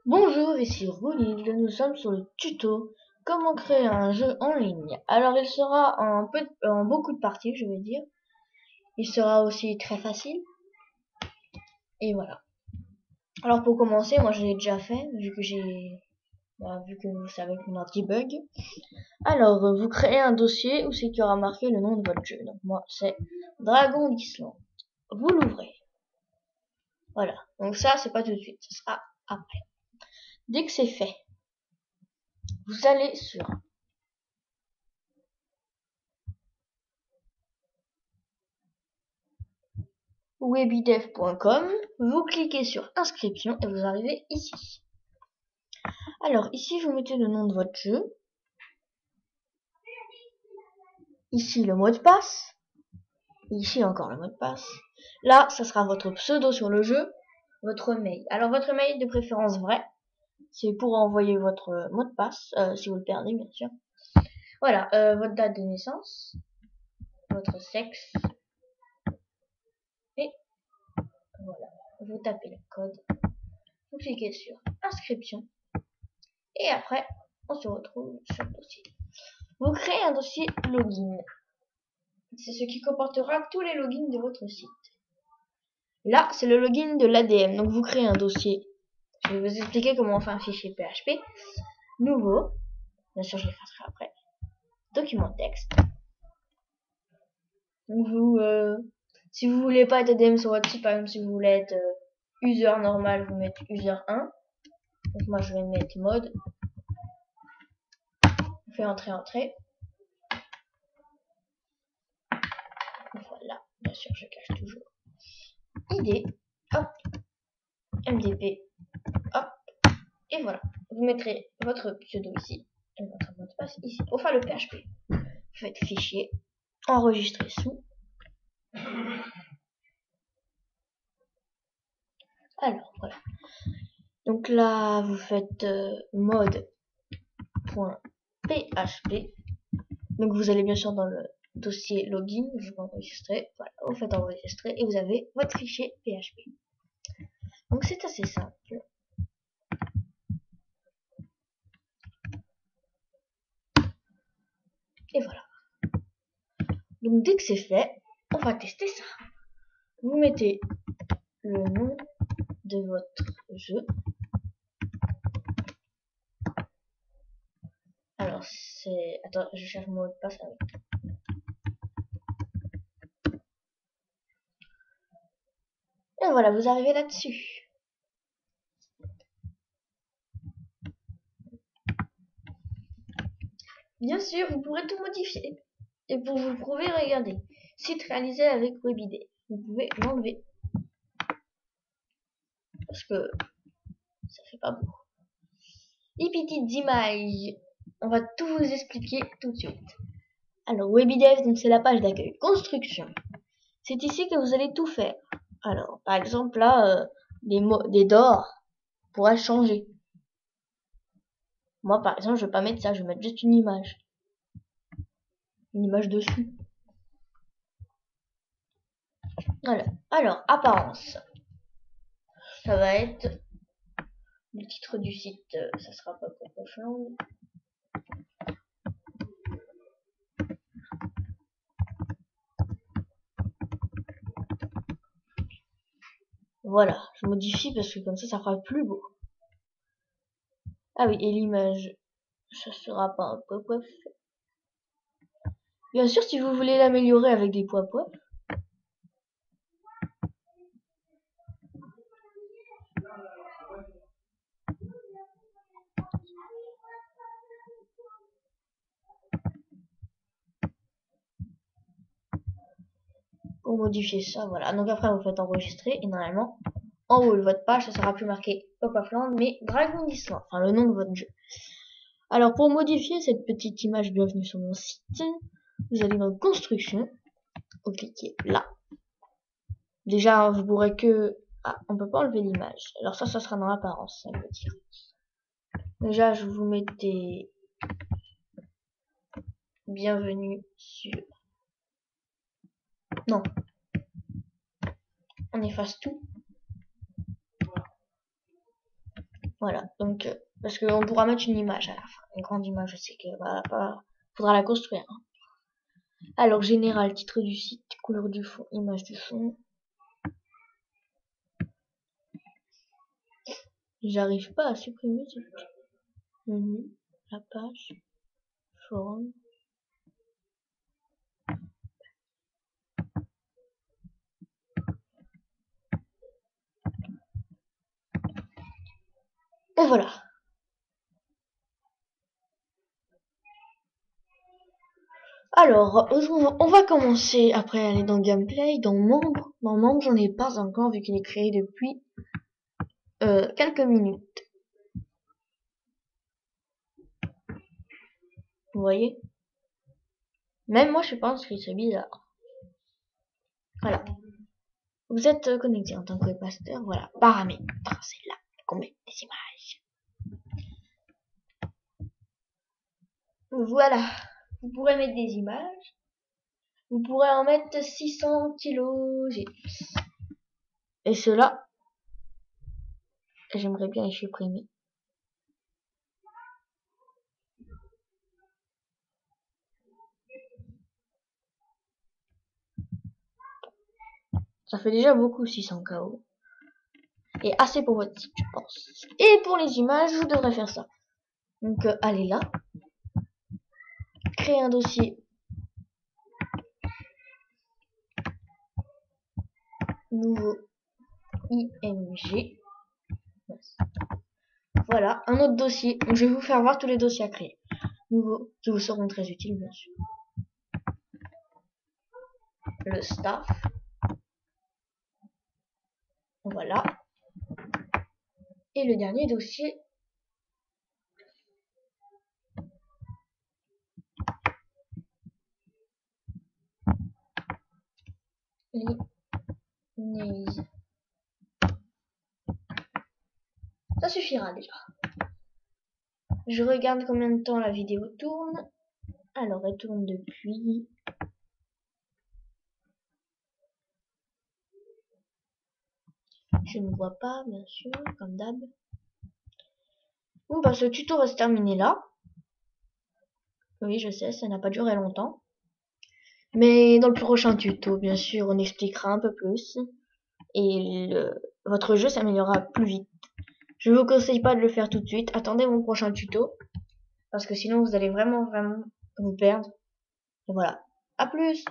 Bonjour, ici Roulil, nous sommes sur le tuto comment créer un jeu en ligne. Alors il sera en beaucoup de parties, je vais dire. Il sera aussi très facile. Et voilà. Alors pour commencer, moi je l'ai déjà fait, vu que vous savez que mon ordi bug. Alors vous créez un dossier où c'est qu'il y aura marqué le nom de votre jeu. Donc moi c'est Dragon d'Islande. Vous l'ouvrez. Voilà. Donc ça c'est pas tout de suite, ce sera après. Dès que c'est fait, vous allez sur webidev.com, vous cliquez sur inscription et vous arrivez ici. Alors ici vous mettez le nom de votre jeu, ici le mot de passe, ici encore le mot de passe. Là ça sera votre pseudo sur le jeu, votre mail. Alors votre mail de préférence vrai, c'est pour envoyer votre mot de passe, si vous le perdez bien sûr. Voilà, votre date de naissance, votre sexe, et voilà, vous tapez le code, vous cliquez sur inscription, et après on se retrouve sur le dossier. Vous créez un dossier login. C'est ce qui comportera tous les logins de votre site. Là, c'est le login de l'ADM. Donc vous créez un dossier. Je vais vous expliquer comment on fait un fichier PHP. Nouveau. Bien sûr, je l'effacerai après. Document texte. Donc si vous voulez pas être ADM sur votre site, par exemple, si vous voulez être user normal, vous mettez user 1. Donc moi, je vais mettre mode. On fait entrée. Voilà. Bien sûr, je cache toujours. ID. Hop. MDP. Hop. Et voilà. Vous mettrez votre pseudo ici et votre mot de passe ici. Pour faire le PHP, vous faites fichier, enregistrer sous. Alors voilà. Donc là, vous faites mode.php. Donc vous allez bien sûr dans le dossier login, vous enregistrez. Voilà, vous faites enregistrer et vous avez votre fichier PHP. Donc c'est assez simple. Et voilà. Donc dès que c'est fait, on va tester ça. Vous mettez le nom de votre jeu. Alors c'est... Attends, je cherche mon mot de passe avec. Et voilà, vous arrivez là-dessus. Bien sûr, vous pourrez tout modifier. Et pour vous le prouver, regardez. Site réalisé avec Webidev. Vous pouvez l'enlever. Parce que ça fait pas beau. Les petites images. On va tout vous expliquer tout de suite. Alors, Webidev, donc c'est la page d'accueil. Construction. C'est ici que vous allez tout faire. Alors, par exemple, là, des DOR pourraient changer. Moi, par exemple, je vais pas mettre ça. Je vais mettre juste une image. Une image dessus. Voilà. Alors, apparence. Ça va être le titre du site, ça sera pas Popofland. Voilà, je modifie parce que comme ça fera plus beau. Ah oui, et l'image, ça sera pas un pop-up. Bien sûr, si vous voulez l'améliorer avec des pop-up, pour modifier ça, voilà. Donc après, vous faites enregistrer et normalement, en haut de votre page, ça sera plus marqué Popofland, mais Dragon d'Islande, enfin le nom de votre jeu. Alors pour modifier cette petite image bienvenue sur mon site, vous allez dans construction, vous cliquez là. Déjà, vous pourrez que... Ah, on peut pas enlever l'image. Alors ça sera dans l'apparence, ça veut dire. Déjà, je vous mettais bienvenue sur... Non. On efface tout. Voilà, donc parce qu'on pourra mettre une image à la fin, une grande image, je sais que voilà, faudra la construire, hein. Alors général, titre du site, couleur du fond, image du fond. J'arrive pas à supprimer ce menu, la page, forum. Et voilà. Alors, on va commencer après aller dans gameplay, dans membres. Dans membres, j'en ai pas encore vu qu'il est créé depuis quelques minutes. Vous voyez? Même moi, je suis pas inscrit, c'est bizarre. Voilà. Vous êtes connecté en tant que webmaster. Voilà. Paramètres. C'est là qu'on met des images. Voilà. Vous pourrez mettre des images. Vous pourrez en mettre 600 kg. Et cela, j'aimerais bien les supprimer. Ça fait déjà beaucoup 600 KO. Et assez pour votre site, je pense. Et pour les images, je devrais faire ça. Donc, allez là. Créer un dossier. Nouveau IMG. Voilà, un autre dossier. Donc, je vais vous faire voir tous les dossiers à créer. Nouveau, qui vous seront très utiles, bien sûr. Le staff. Voilà. Et le dernier dossier. L'email. Ça suffira déjà. Je regarde combien de temps la vidéo tourne. Alors, elle tourne depuis... Je ne vois pas, bien sûr, comme d'hab. Bon, bah, ce tuto va se terminer là. Oui, je sais, ça n'a pas duré longtemps. Mais dans le prochain tuto, bien sûr, on expliquera un peu plus. Et votre jeu s'améliorera plus vite. Je ne vous conseille pas de le faire tout de suite. Attendez mon prochain tuto. Parce que sinon, vous allez vraiment vous perdre. Et voilà. À plus!